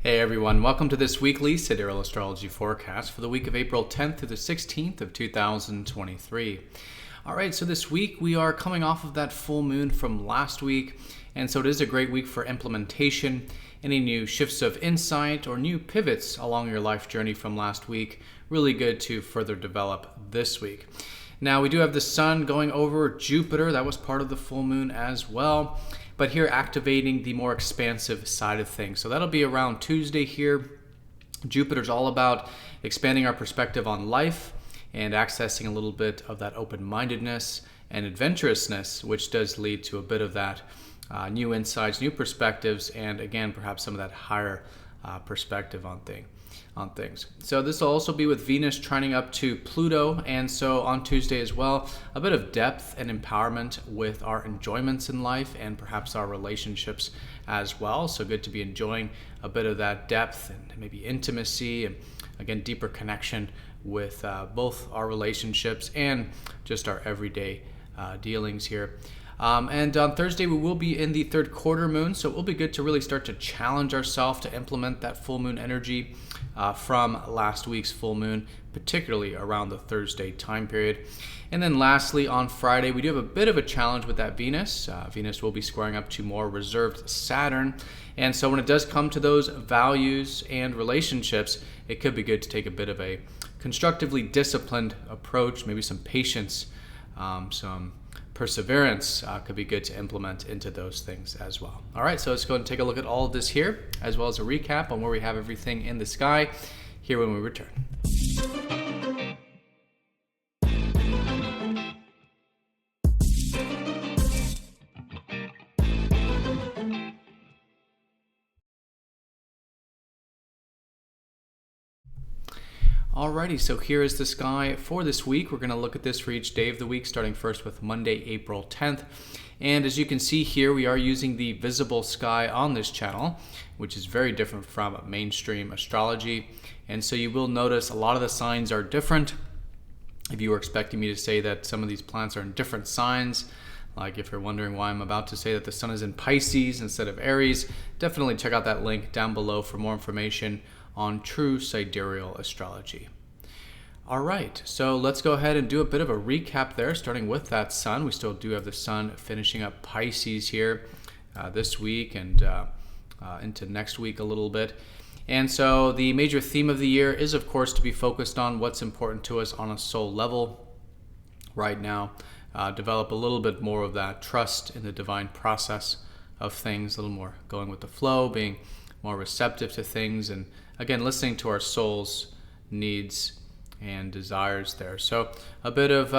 Hey everyone, welcome to this weekly Sidereal Astrology forecast for the week of April 10th through the 16th of 2023. Alright, so this week we are coming off of that full moon from last week, and so it is a great week for implementation. Any new shifts of insight or new pivots along your life journey from last week, really good to further develop this week. Now we do have the sun going over Jupiter, that was part of the full moon as well. But here activating the more expansive side of things. So that'll be around Tuesday here. Jupiter's all about expanding our perspective on life and accessing a little bit of that open-mindedness and adventurousness, which does lead to a bit of that new insights, new perspectives, and again, perhaps some of that higher perspective on things. So this will also be with Venus trining up to Pluto, and so on Tuesday as well, a bit of depth and empowerment with our enjoyments in life and perhaps our relationships as well. So good to be enjoying a bit of that depth and maybe intimacy and again deeper connection with both our relationships and just our everyday dealings here. And on Thursday, we will be in the third quarter moon, so it will be good to really start to challenge ourselves to implement that full moon energy from last week's full moon, particularly around the Thursday time period. And then lastly, on Friday, we do have a bit of a challenge with that Venus. Venus will be squaring up to more reserved Saturn. And so when it does come to those values and relationships, it could be good to take a bit of a constructively disciplined approach, maybe some patience, some perseverance could be good to implement into those things as well. All right, so let's go and take a look at all of this here, as well as a recap on where we have everything in the sky here when we return. Alrighty, so here is the sky for this week. We're going to look at this for each day of the week, starting first with Monday, April 10th. And as you can see here, we are using the visible sky on this channel, which is very different from mainstream astrology. And so you will notice a lot of the signs are different. If you were expecting me to say that some of these planets are in different signs, like if you're wondering why I'm about to say that the sun is in Pisces instead of Aries, definitely check out that link down below for more information on true sidereal astrology. All right, so let's go ahead and do a bit of a recap there, starting with that sun. We still do have the sun finishing up Pisces here this week and into next week a little bit. And so the major theme of the year is, of course, to be focused on what's important to us on a soul level right now. Develop a little bit more of that trust in the divine process of things, a little more going with the flow, being more receptive to things, and again, listening to our soul's needs and desires there. So a bit of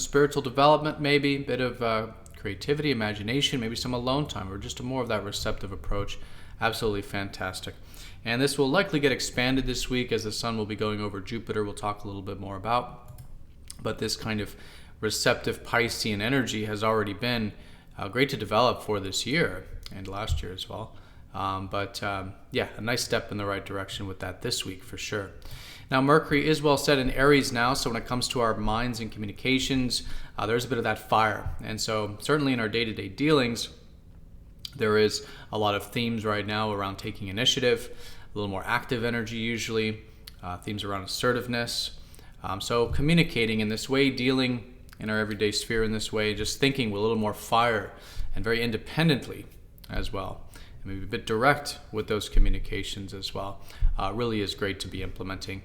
spiritual development, maybe a bit of creativity, imagination, maybe some alone time, or just more of that receptive approach. Absolutely fantastic. And this will likely get expanded this week as the sun will be going over Jupiter. We'll talk a little bit more about. But this kind of receptive Piscean energy has already been great to develop for this year and last year as well. Yeah, a nice step in the right direction with that this week for sure. Now, Mercury is well set in Aries now, so when it comes to our minds and communications, there's a bit of that fire. And so certainly in our day-to-day dealings, there is a lot of themes right now around taking initiative, a little more active energy usually, themes around assertiveness. So communicating in this way, dealing in our everyday sphere in this way, just thinking with a little more fire and very independently as well. Maybe a bit direct with those communications as well. Really is great to be implementing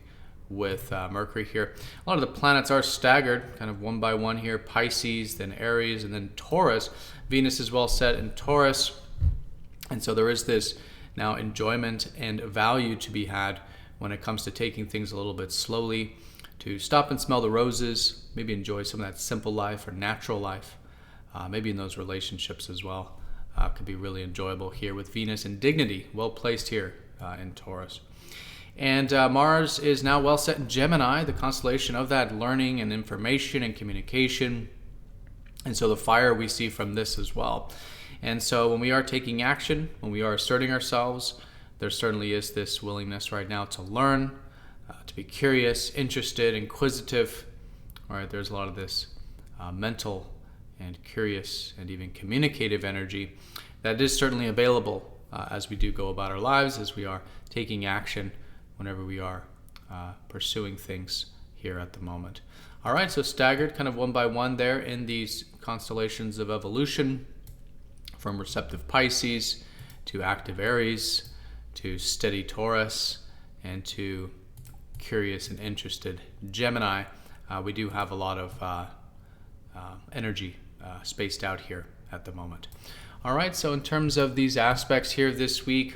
with Mercury here. A lot of the planets are staggered, kind of one by one here. Pisces, then Aries, and then Taurus. Venus is well set in Taurus. And so there is this now enjoyment and value to be had when it comes to taking things a little bit slowly, to stop and smell the roses, maybe enjoy some of that simple life or natural life, maybe in those relationships as well. Could be really enjoyable here with Venus and dignity, well placed here in Taurus. And Mars is now well set in Gemini, the constellation of that learning and information and communication. And so the fire we see from this as well. And so when we are taking action, when we are asserting ourselves, there certainly is this willingness right now to learn, to be curious, interested, inquisitive. All right, there's a lot of this mental and curious and even communicative energy that is certainly available as we do go about our lives, as we are taking action whenever we are pursuing things here at the moment. All right, so staggered kind of one by one there in these constellations of evolution, from receptive Pisces to active Aries to steady Taurus and to curious and interested Gemini. We do have a lot of energy spaced out here at the moment. All right, so in terms of these aspects here this week,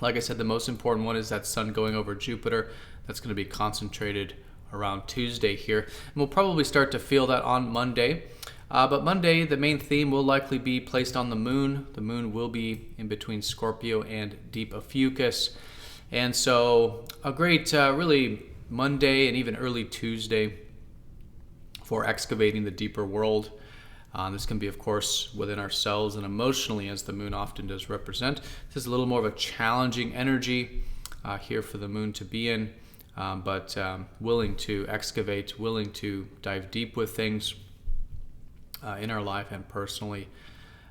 like I said, the most important one is that Sun going over Jupiter. That's going to be concentrated around Tuesday here. And we'll probably start to feel that on Monday. But Monday, the main theme will likely be placed on the moon. The moon will be in between Scorpio and deep Ophiuchus. And so a great, really, Monday and even early Tuesday for excavating the deeper world. This can be, of course, within ourselves and emotionally, as the moon often does represent. This is a little more of a challenging energy here for the moon to be in, but willing to excavate, willing to dive deep with things in our life and personally.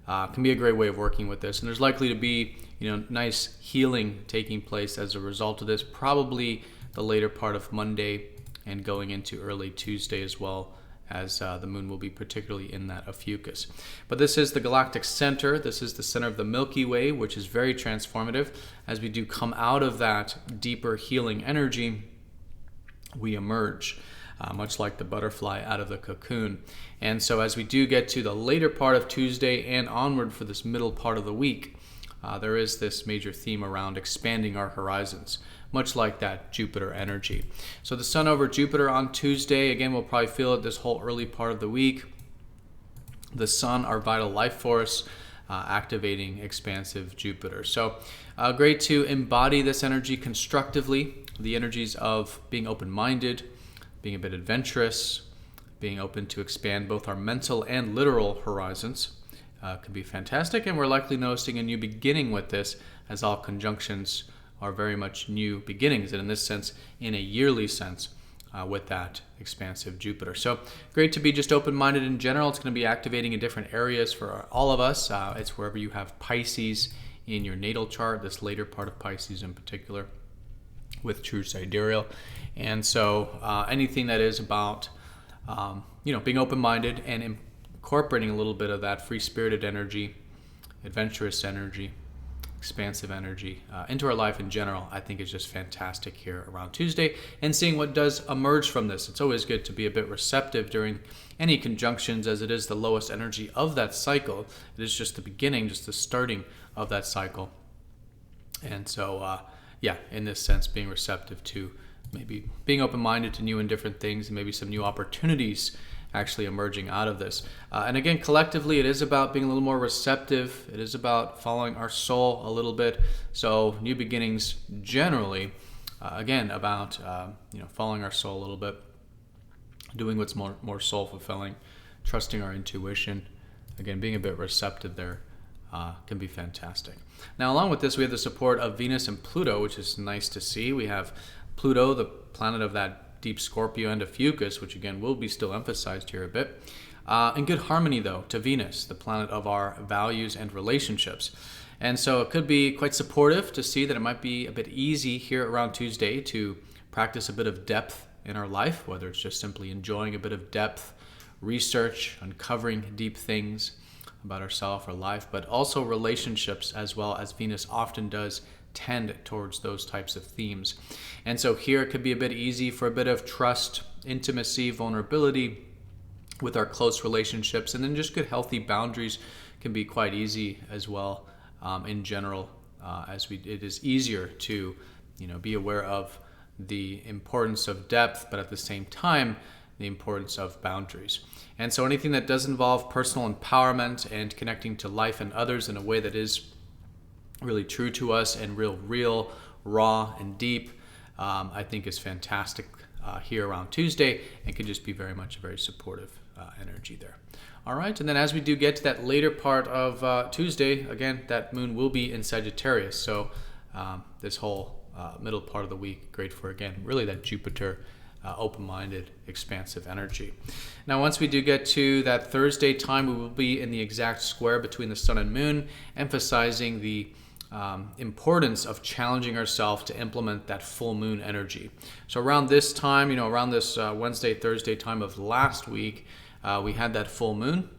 Can be a great way of working with this. And there's likely to be, nice healing taking place as a result of this, probably the later part of Monday and going into early Tuesday as well, as the moon will be particularly in that Ophiuchus. But this is the galactic center. This is the center of the Milky Way, which is very transformative. As we do come out of that deeper healing energy, we emerge, much like the butterfly out of the cocoon. And so as we do get to the later part of Tuesday and onward for this middle part of the week, there is this major theme around expanding our horizons, much like that Jupiter energy. So the Sun over Jupiter on Tuesday, again, we'll probably feel it this whole early part of the week. The Sun, our vital life force, activating expansive Jupiter. So great to embody this energy constructively, the energies of being open-minded, being a bit adventurous, being open to expand both our mental and literal horizons. Could be fantastic, and we're likely noticing a new beginning with this, as all conjunctions are very much new beginnings, and in this sense, in a yearly sense, with that expansive Jupiter. So great to be just open-minded in general. It's going to be activating in different areas for all of us. It's wherever you have Pisces in your natal chart, this later part of Pisces in particular, with true sidereal. And so anything that is about being open-minded and incorporating a little bit of that free-spirited energy, adventurous energy, expansive energy into our life in general, I think is just fantastic here around Tuesday. And seeing what does emerge from this. It's always good to be a bit receptive during any conjunctions, as it is the lowest energy of that cycle. It is just the beginning, just the starting of that cycle. And so, in this sense, being receptive to maybe being open-minded to new and different things, and maybe some new opportunities actually emerging out of this. And again, collectively, it is about being a little more receptive. It is about following our soul a little bit. So new beginnings generally, again, about following our soul a little bit, doing what's more soul-fulfilling, trusting our intuition. Again, being a bit receptive there can be fantastic. Now, along with this, we have the support of Venus and Pluto, which is nice to see. We have Pluto, the planet of that deep Scorpio and Ophiuchus, which again will be still emphasized here a bit, in good harmony though to Venus, the planet of our values and relationships. And so it could be quite supportive to see that it might be a bit easy here around Tuesday to practice a bit of depth in our life, whether it's just simply enjoying a bit of depth, research, uncovering deep things about ourselves or life, but also relationships as well, as Venus often does tend towards those types of themes. And so here it could be a bit easy for a bit of trust, intimacy, vulnerability with our close relationships, and then just good healthy boundaries can be quite easy as well in general, it is easier to be aware of the importance of depth, but at the same time the importance of boundaries. And so anything that does involve personal empowerment and connecting to life and others in a way that is really true to us and real, raw and deep, I think is fantastic here around Tuesday, and can just be very supportive energy there. All right, and then as we do get to that later part of Tuesday, again, that moon will be in Sagittarius. So this whole middle part of the week, great for, again, really that Jupiter open-minded, expansive energy. Now, once we do get to that Thursday time, we will be in the exact square between the sun and moon, emphasizing the importance of challenging ourselves to implement that full moon energy. So around this time, around this Wednesday, Thursday time of last week, we had that full moon.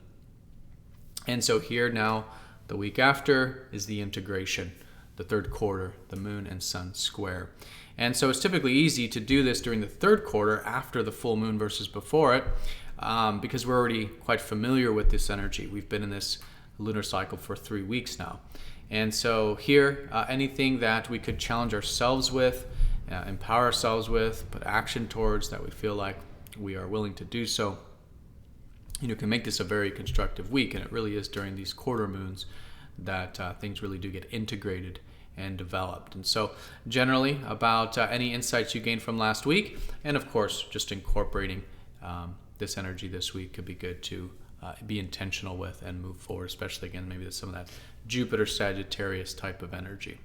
And so here now, the week after is the integration, the third quarter, the moon and sun square. And so it's typically easy to do this during the third quarter after the full moon versus before it, because we're already quite familiar with this energy. We've been in this lunar cycle for 3 weeks now. And so here, anything that we could challenge ourselves with, empower ourselves with, put action towards, that we feel like we are willing to do so, can make this a very constructive week. And it really is during these quarter moons that things really do get integrated and developed. And so generally about any insights you gained from last week, and of course just incorporating this energy this week could be good to be intentional with and move forward, especially again maybe some of that Jupiter Sagittarius type of energy.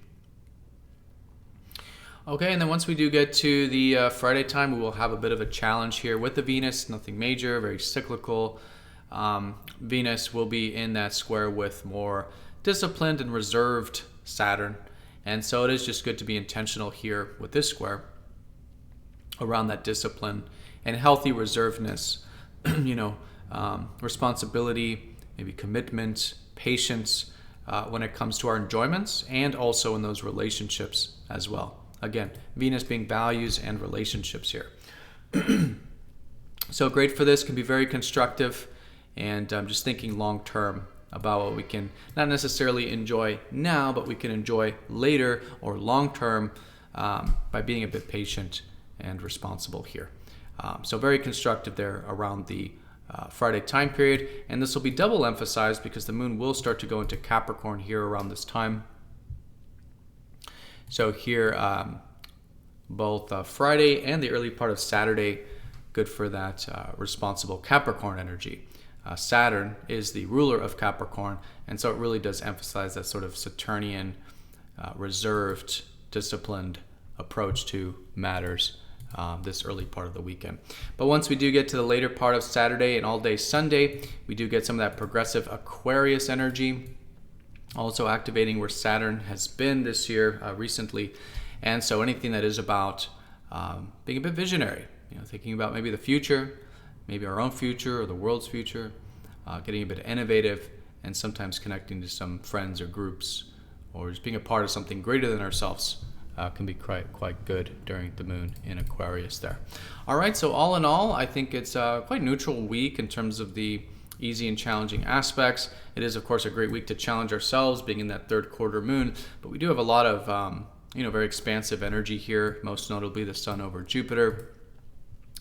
Okay, and then once we do get to the Friday time, we will have a bit of a challenge here with the Venus, nothing major, very cyclical. Venus will be in that square with more disciplined and reserved Saturn. And so it is just good to be intentional here with this square around that discipline and healthy reservedness, responsibility, maybe commitment, patience when it comes to our enjoyments and also in those relationships as well. Again, Venus being values and relationships here. So great for this, can be very constructive, and I'm just thinking long term about what we can not necessarily enjoy now, but we can enjoy later or long term by being a bit patient and responsible here. So very constructive there around the Friday time period, and this will be double emphasized because the moon will start to go into Capricorn here around this time. So here, both Friday and the early part of Saturday, good for that responsible Capricorn energy. Saturn is the ruler of Capricorn, and so it really does emphasize that sort of Saturnian, reserved, disciplined approach to matters this early part of the weekend. But once we do get to the later part of Saturday and all day Sunday, we do get some of that progressive Aquarius energy, also activating where Saturn has been this year recently. And so anything that is about being a bit visionary, thinking about maybe the future, maybe our own future or the world's future, getting a bit innovative, and sometimes connecting to some friends or groups, or just being a part of something greater than ourselves can be quite good during the moon in Aquarius there. All right, so all in all, I think it's a quite neutral week in terms of the easy and challenging aspects. It is, of course, a great week to challenge ourselves, being in that third quarter moon, but we do have a lot of very expansive energy here, most notably the Sun over Jupiter.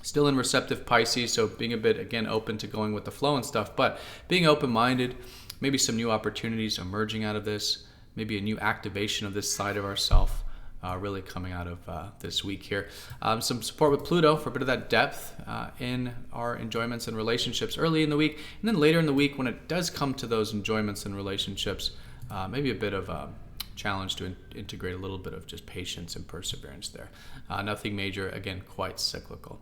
Still in receptive Pisces, so being a bit, again, open to going with the flow and stuff, but being open-minded, maybe some new opportunities emerging out of this, maybe a new activation of this side of ourself really coming out of this week here. Some support with Pluto for a bit of that depth in our enjoyments and relationships early in the week, and then later in the week when it does come to those enjoyments and relationships, maybe a bit of challenge to integrate a little bit of just patience and perseverance there. Nothing major, again, quite cyclical.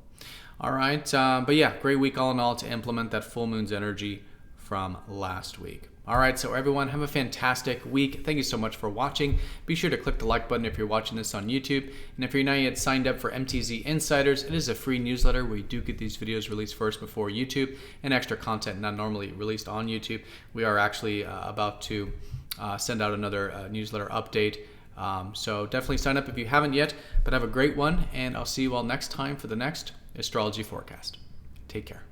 All right, but yeah, great week all in all to implement that full moon's energy from last week. All right, so everyone, have a fantastic week. Thank you so much for watching. Be sure to click the like button if you're watching this on YouTube. And if you're not yet signed up for MTZ Insiders, it is a free newsletter where you do get these videos released first before YouTube and extra content not normally released on YouTube. We are actually about to send out another newsletter update. So definitely sign up if you haven't yet, but have a great one, and I'll see you all next time for the next astrology forecast. Take care.